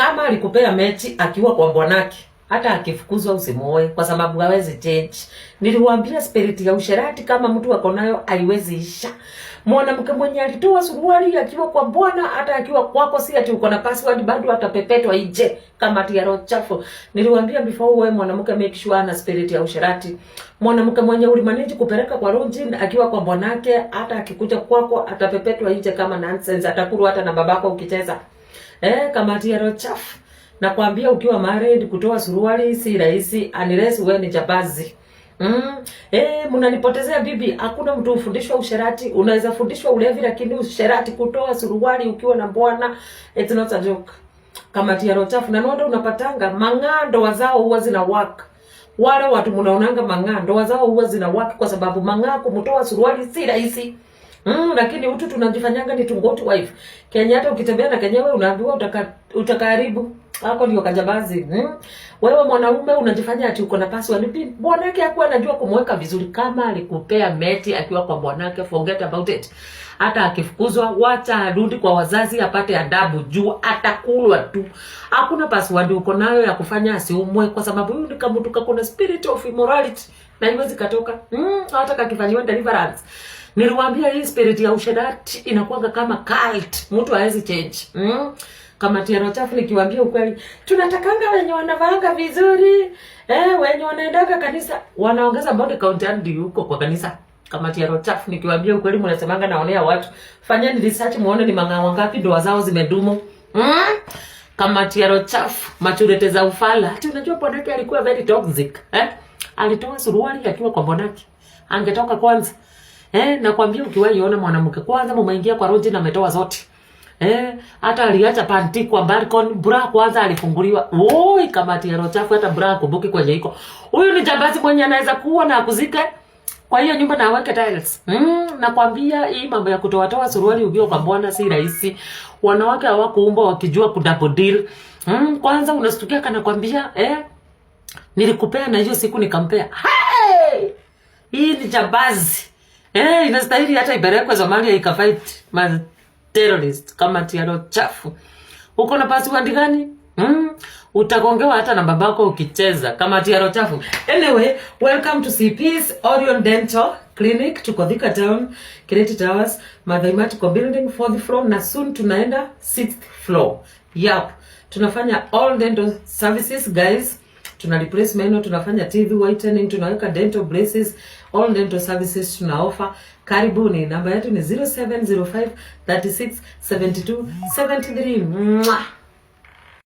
Kama alikupea mechi akiwa kwa bwanake, hata akifukuzwa usimuoe kwa sababu hawezi change. Niliwaambia spirit ya usherati kama mtu wako nayo haiwezi isha. Mwanamke mwenye alitoa suruali akiwa kwa bwana, hata akiwa kwako, si ati uko na password, bado atapepetwa nje kama tiaro chafu. Niliwaambia before wewe mwanamke make sure ana spirit ya usherati. Mwanamke mwenye ulimanage kupeleka kwa lodging akiwa kwa bwanake, hata akikuja kwako atapepetwa nje kama nonsense, atakuru hata na babako ukicheza. Kama tiaro chafu. Nakwambia ukiwa married kutoa suruali si rahisi unless wewe ni jabazi. Mnanipotezea bibi. Hakuna mtu ufundishwa usherati. Unaweza fundishwa ulevi, lakini usherati kutoa suruali ukiwa na bwana, it's not a joke. Kama tiaro chafu. Na ndio unapatanga mang'ando wazao huwa zina work. Wale watu mnaonanga mang'ando wazao huwa zina work kwa sababu mang'ako kutoa suruali si rahisi. Lakini utu tunajifanyanga ni tungoti wife. Kenya hata ukitembea na Kenya wewe unaambiwa utakaribu. Hapo ndio kajabazi. Wewe mwanaume unajifanya ati uko na password. Bwanake hakuwa anajua kumweka vizuri. Kama alikupea meti akiwa kwa bwanake, forget about it. Hata akifukuzwa, wacha arudi kwa wazazi apate adabu juu atakulwa tu. Hakuna password uko nayo ya kufanya asiumwe kwa sababu huyu ni kama mtu kuna spirit of immorality na haiwezi katoka. Hata kakifanywa deliverance. Niliwaambia hii spirit ya usherati inakuanga kama cult. Mtu hawezi change. Kama tiaro chafu nikiwaambia ukweli, tunatakanga wenye wanavanga vizuri, wenye wanaendaga kanisa, wanaongeza body count hadi huko kwa kanisa. Kama tiaro chafu nikiwaambia ukweli, mnasemanga naonea watu. Fanyeni research muone ni mang'ao wangapi ndoa zao zimedumu. Kama tiaro chafu, maturete za ufala. Ati unajua bwanake alikuwa very toxic, alitoa suruali akiwa kwa bwanake. Angetoka kwanza. Nakwambia ukiwaiona mwanamke kwanza mumeingia kwa roji na ametoa zote. Hata aliacha panty kwa balcony, bra kwanza alifunguliwa. Oi, kama tiaro chafu hata bra kubuki kwenye iko. Huyu ni jambazi mwenye anaweza kuwa na akuzike kwa hiyo nyumba na aweke tiles. Nakwambia hii mambo ya kutoa suruali ukiwa kwa bwana si rahisi. Wanawake hawakuumbwa wakijua kudouble deal. Kwanza unastukia kana kwambia nilikupea na hiyo siku nikampea. Hii ni jambazi. Inastahili hata iberekwe Somalia ikafight terrorist kama tiaro chafu. Uko na password gani? Utagongewa hata na babako ukicheza kama tiaro chafu. Anyway, welcome to CP's Orion Dental Clinic. Tuko Thika Town, Kireti Towers, Mathematical Building, 4th floor, na soon tunaenda 6th floor. Tunafanya all dental services guys. Tuna replace meno, tunafanya teeth whitening, tunaweka dental braces, all dental services tuna offer. Karibuni, namba yetu ni 0705 36 72 73.